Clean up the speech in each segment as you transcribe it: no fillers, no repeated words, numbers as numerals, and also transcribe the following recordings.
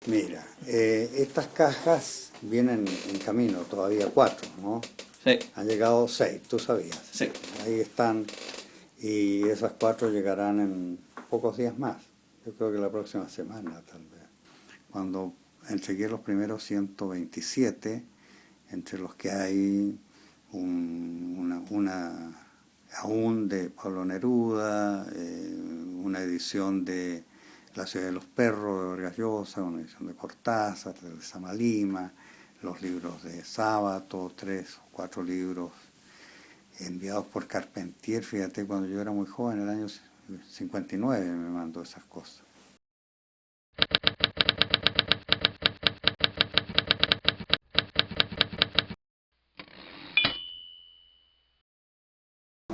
Mira, estas cajas vienen en camino, todavía 4, ¿no? Sí. Han llegado 6, tú sabías. Sí. Ahí están, y esas 4 llegarán en pocos días más. Yo creo que la próxima semana, tal vez. Cuando entregué los primeros 127, entre los que hay una aún de Pablo Neruda, una edición de La ciudad de los perros de Vargas Llosa, una edición de Cortázar, de Samalima, los libros de Sábato, 3 o 4 libros enviados por Carpentier. Fíjate, cuando yo era muy joven, en el año 59 me mandó esas cosas.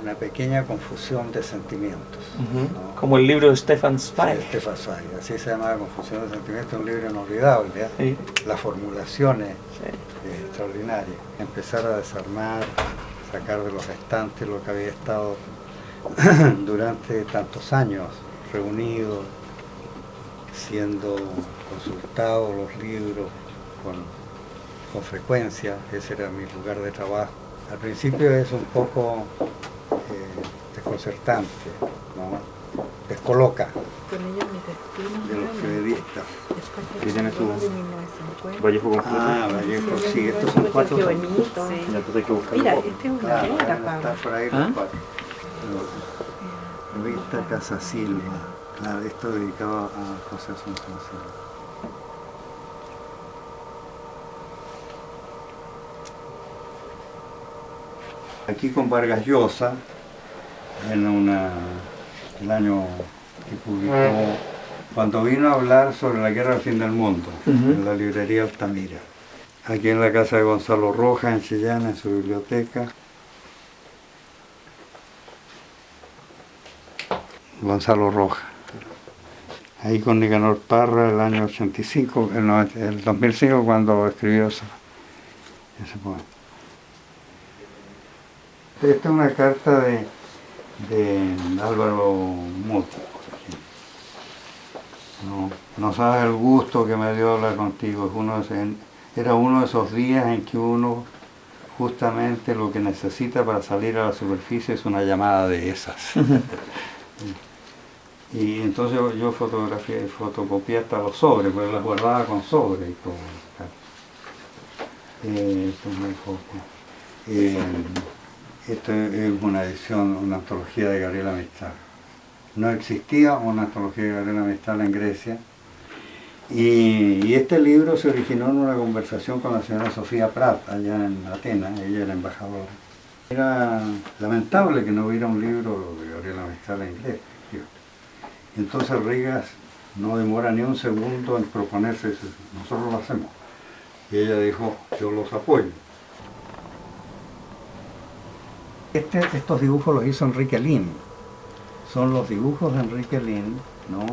Una pequeña confusión de sentimientos. ¿No? Como el libro de Stefan Zweig. Sí, Stefan Zweig, así se llama Confusión de sentimientos, un libro inolvidable. Sí. Las formulaciones extraordinarias. Empezar a desarmar, sacar de los estantes lo que había estado durante tantos años reunido, siendo consultados los libros con frecuencia. Ese era mi lugar de trabajo. Al principio es un poco desconcertante, ¿no? Descoloca de los periodistas. ¿Qué tiene tu Vallejo completo? Ah, Vallejo, sí, estos son 4. Qué bonito. Sí. Ya tú tienes que buscar. Mira, este es una revista, Está Pablo. por ahí los 4. Revista Casa Silva. Claro, esto dedicado a José Asunción Silva. Aquí con Vargas Llosa, en el año que publicó, cuando vino a hablar sobre la guerra del fin del mundo, en la librería Altamira. Aquí en la casa de Gonzalo Rojas, en Chillán, en su biblioteca. Gonzalo Rojas. Ahí con Nicanor Parra, el año 85, el 2005, cuando escribió ese poema. Esta es una carta de Álvaro Muti. No sabes el gusto que me dio hablar contigo. Era uno de esos días en que uno justamente lo que necesita para salir a la superficie es una llamada de esas. Y entonces yo fotocopié hasta los sobres, porque las guardaba con sobre y todo. Esto es muy poco. Esto es una edición, una antología de Gabriela Mistral. No existía una antología de Gabriela Mistral en Grecia. Y este libro se originó en una conversación con la señora Sofía Prat, allá en Atenas. Ella era embajadora. Era lamentable que no hubiera un libro de Gabriela Mistral en inglés. Entonces Rigas no demora ni un segundo en proponerse eso. Nosotros lo hacemos. Y ella dijo, yo los apoyo. Estos dibujos los hizo Enrique Lin. Son los dibujos de Enrique Lin, ¿no?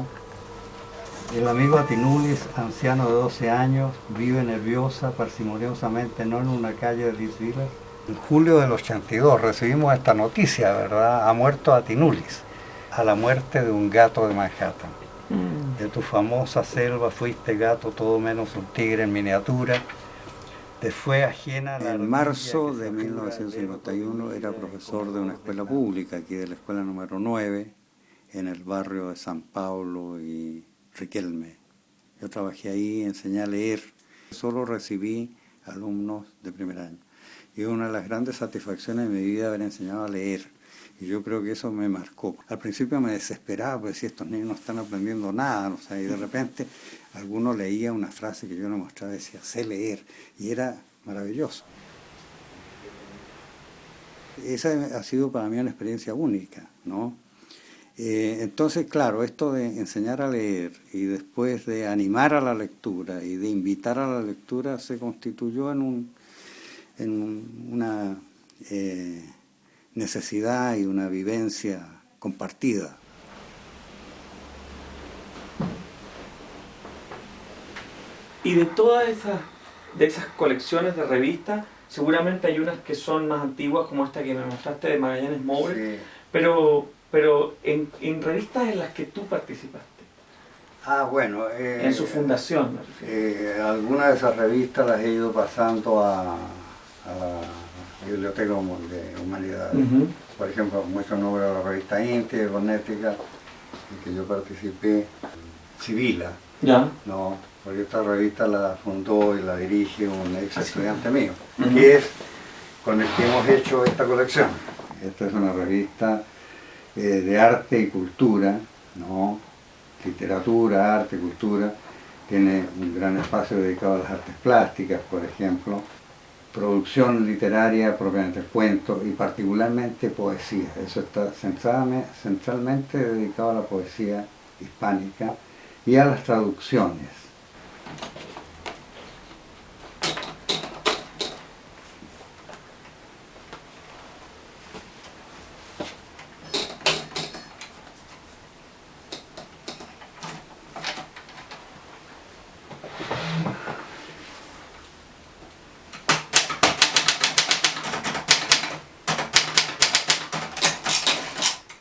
El amigo Atinulis, anciano de 12 años, vive nerviosa, parsimoniosamente, no en una calle de Lisvila. En julio del 82 recibimos esta noticia, ¿verdad? Ha muerto Atinulis, a la muerte de un gato de Manhattan. De tu famosa selva fuiste gato, todo menos un tigre en miniatura. Te fue ajena la... En marzo de 1951 era profesor de una escuela pública, aquí de la escuela número 9, en el barrio de San Pablo y Riquelme. Yo trabajé ahí, enseñé a leer. Solo recibí alumnos de primer año. Y una de las grandes satisfacciones de mi vida haber enseñado a leer. Y yo creo que eso me marcó. Al principio me desesperaba, porque si estos niños no están aprendiendo nada, o sea, y de repente alguno leía una frase que yo le mostraba y decía, sé leer, y era maravilloso. Esa ha sido para mí una experiencia única, ¿no? Entonces, claro, esto de enseñar a leer y después de animar a la lectura y de invitar a la lectura se constituyó en una necesidad y una vivencia compartida. Y de todas esas colecciones de revistas, seguramente hay unas que son más antiguas, como esta que me mostraste de Magallanes Moure, Sí. pero en revistas en las que tú participaste, Bueno. En su fundación, me algunas de esas revistas las he ido pasando a la Biblioteca de Humanidades. Por ejemplo, mucho nombre de la revista Inti, Bonética, en que yo participé, Sibila. ¿Ya? No, porque esta revista la fundó y la dirige un ex estudiante mío, que es con el que hemos hecho esta colección. Esta es una revista de arte y cultura, ¿no? Literatura, arte, cultura. Tiene un gran espacio dedicado a las artes plásticas, por ejemplo, producción literaria propiamente el cuento y particularmente poesía. Eso está centralmente dedicado a la poesía hispánica y a las traducciones.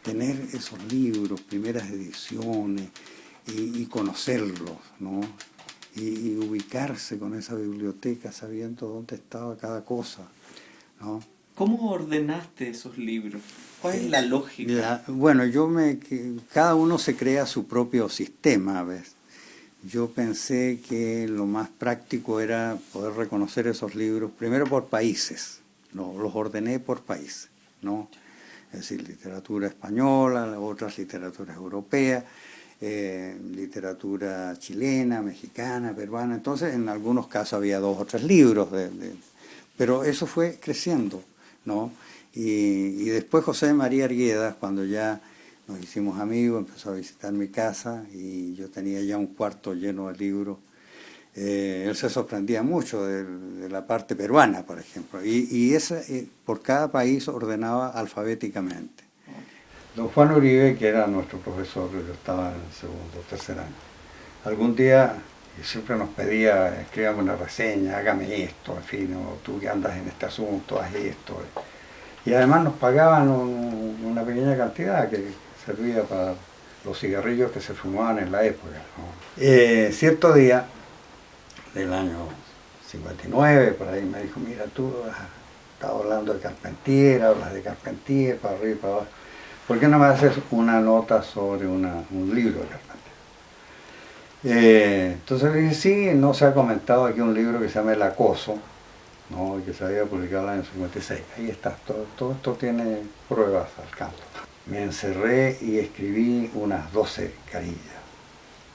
Tener esos libros, primeras ediciones, y conocerlos, ¿no? Y ubicarse con esa biblioteca sabiendo dónde estaba cada cosa, ¿no? ¿Cómo ordenaste esos libros? ¿Cuál es la lógica? Bueno, cada uno se crea su propio sistema, ¿ves? Yo pensé que lo más práctico era poder reconocer esos libros, primero por países, ¿no? Los ordené por país, ¿no? Es decir, literatura española, otras literaturas europeas, literatura chilena, mexicana, peruana. Entonces, en algunos casos había 2 o 3 libros, pero eso fue creciendo, ¿no? Y después José María Arguedas, cuando ya nos hicimos amigos, empezó a visitar mi casa y yo tenía ya un cuarto lleno de libros. Él se sorprendía mucho de la parte peruana, por ejemplo, y por cada país ordenaba alfabéticamente. Don Juan Uribe, que era nuestro profesor, yo estaba en el segundo o tercer año, algún día siempre nos pedía, escríbame una reseña, hágame esto, en fin, o tú que andas en este asunto, haz esto. Y además nos pagaban una pequeña cantidad que servía para los cigarrillos que se fumaban en la época, ¿no? Cierto día del año 59, por ahí me dijo, mira, tú has estado hablando de Carpentier, hablas de Carpentier, para arriba y para abajo. ¿Por qué no me haces una nota sobre un libro de Carpentier? Entonces le dije, sí, no se ha comentado aquí un libro que se llama El Acoso, ¿no? Que se había publicado en el año 56. Ahí está, todo esto tiene pruebas al canto. Me encerré y escribí unas 12 carillas,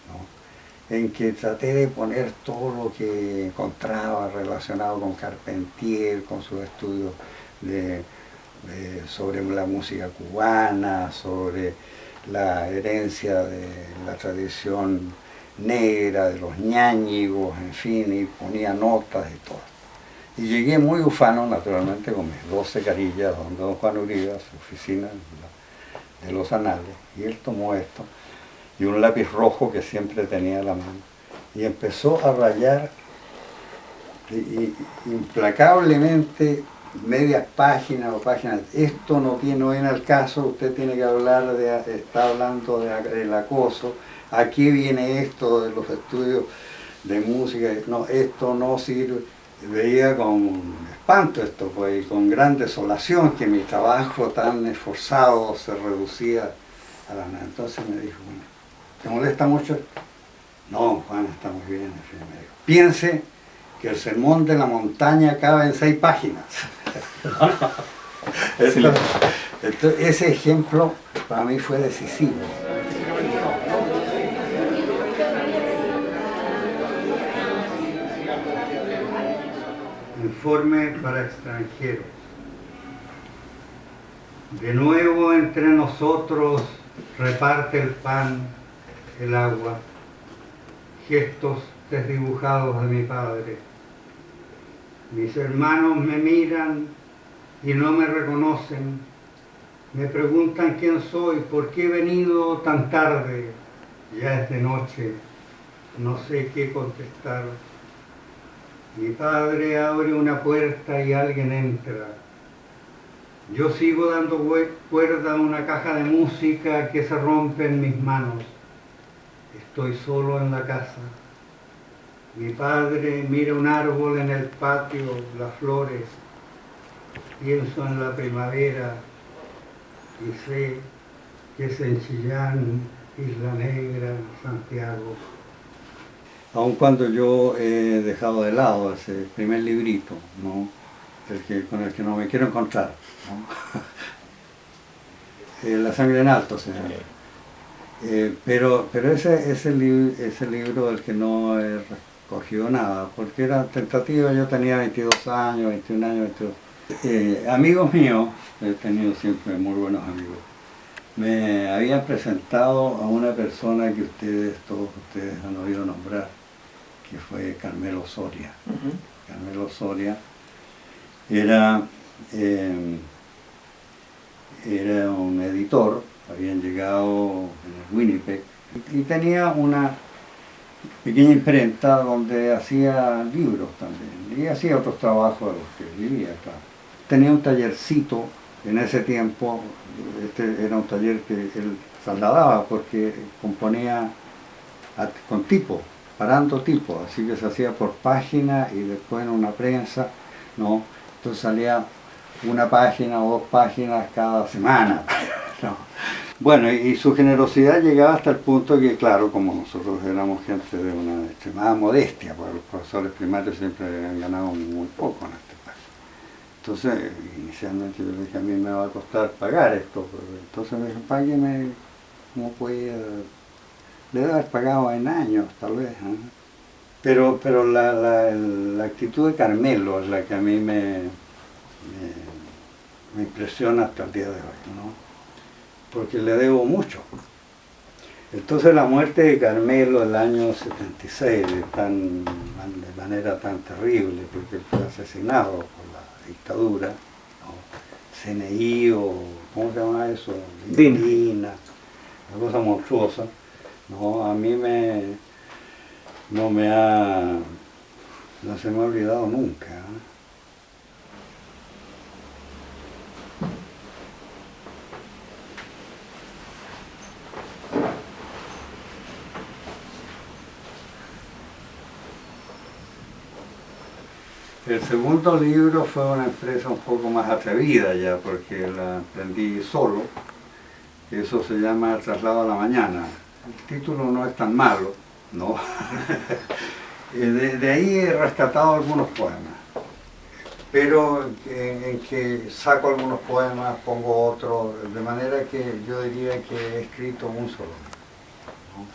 ¿no? En que traté de poner todo lo que encontraba relacionado con Carpentier, con sus estudios sobre la música cubana, sobre la herencia de la tradición negra, de los ñáñigos, en fin, y ponía notas y todo. Y llegué muy ufano, naturalmente, con mis 12 carillas, donde don Juan Uribe, a su oficina de los anales, y él tomó esto, y un lápiz rojo que siempre tenía a la mano, y empezó a rayar implacablemente medias páginas o páginas. Esto no viene al caso, usted tiene que hablar está hablando del acoso, aquí viene esto de los estudios de música, no, esto no sirve. Veía con espanto esto, pues, y con gran desolación que mi trabajo tan esforzado se reducía a la nada. Entonces me dijo, bueno, ¿te molesta mucho? No, Juan, está muy bien, en fin, me dijo. Piense que el sermón de la montaña cabe en 6 páginas. Entonces, ese ejemplo para mí fue decisivo. Informe para extranjeros. De nuevo entre nosotros reparte el pan, el agua, gestos desdibujados de mi padre. Mis hermanos me miran y no me reconocen. Me preguntan quién soy, por qué he venido tan tarde. Ya es de noche, no sé qué contestar. Mi padre abre una puerta y alguien entra. Yo sigo dando cuerda a una caja de música que se rompe en mis manos. estoy solo en la casa. Mi padre mira un árbol en el patio, las flores. Pienso en la primavera y sé que es en Chillán, Isla Negra, Santiago. Aun cuando yo he dejado de lado ese primer librito, ¿no? Con el que no me quiero encontrar, ¿no? La sangre en alto se llama. Pero ese libro del que no he recogido nada, porque era tentativa, yo tenía 22 años, 21 años, 22. Amigos míos, he tenido siempre muy buenos amigos, me habían presentado a una persona que todos ustedes han oído nombrar, que fue Carmelo Soria. Carmelo Soria era un editor, habían llegado en Winnipeg y tenía una pequeña imprenta donde hacía libros también y hacía otros trabajos a los que vivía, claro. Tenía un tallercito en ese tiempo, este era un taller que él trasladaba porque componía con tipo, parando tipo, así que se hacía por página y después en una prensa, ¿no? Entonces salía una página o 2 páginas cada semana, ¿no? Bueno, y su generosidad llegaba hasta el punto que, claro, como nosotros éramos gente de una extremada modestia, porque los profesores primarios siempre han ganado muy poco en este país. Entonces, inicialmente yo le dije, a mí me va a costar pagar esto, pero entonces me dijo, págueme como pueda. Le debe haber pagado en años, tal vez, ¿eh? Pero la actitud de Carmelo es la que a mí me impresiona hasta el día de hoy, ¿no? Porque le debo mucho. Entonces la muerte de Carmelo el año 76, de manera tan terrible, porque él fue asesinado por la dictadura, ¿no? CNI o, ¿cómo se llama eso? DINA, una cosa monstruosa, ¿no? A mí no se me ha olvidado nunca, ¿eh? El segundo libro fue una empresa un poco más atrevida ya, porque la emprendí solo. Eso se llama Traslado a la Mañana. El título no es tan malo, ¿no? De ahí he rescatado algunos poemas, pero en que saco algunos poemas, pongo otros, de manera que yo diría que he escrito un solo libro, ¿no?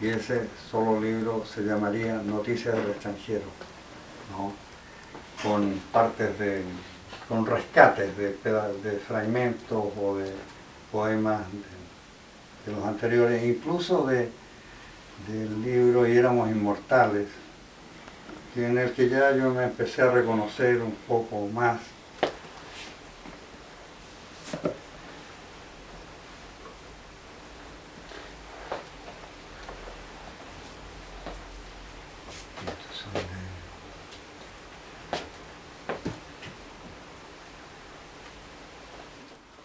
Y ese solo libro se llamaría Noticias del Extranjero, ¿no? Con con rescates de fragmentos o de poemas de los anteriores, incluso del libro Y éramos inmortales, en el que ya yo me empecé a reconocer un poco más.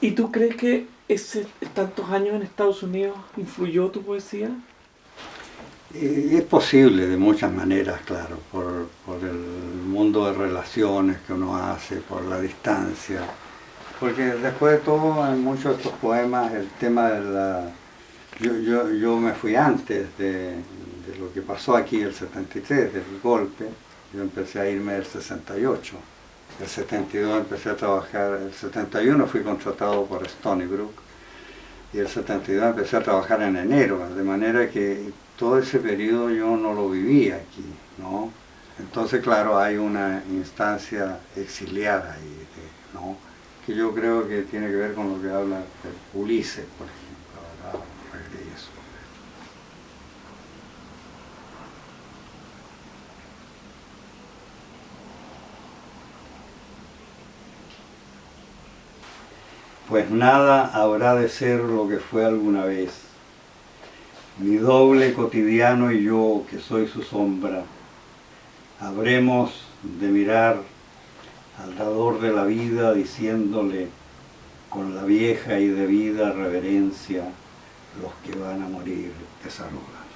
¿Y tú crees que tantos años en Estados Unidos influyó tu poesía? Es posible de muchas maneras, claro, por el mundo de relaciones que uno hace, por la distancia, porque después de todo en muchos de estos poemas el tema de la... Yo me fui antes de lo que pasó aquí el 73, del golpe. Yo empecé a irme el 68. El 72 empecé a trabajar, el 71 fui contratado por Stony Brook y el 72 empecé a trabajar en enero, de manera que todo ese periodo yo no lo viví aquí, ¿no? Entonces, claro, hay una instancia exiliada ahí, ¿no? Que yo creo que tiene que ver con lo que habla Ulises, por ejemplo, ¿verdad? Regreso. Pues nada habrá de ser lo que fue alguna vez. Mi doble cotidiano y yo, que soy su sombra, habremos de mirar al dador de la vida diciéndole con la vieja y debida reverencia, los que van a morir te saludan.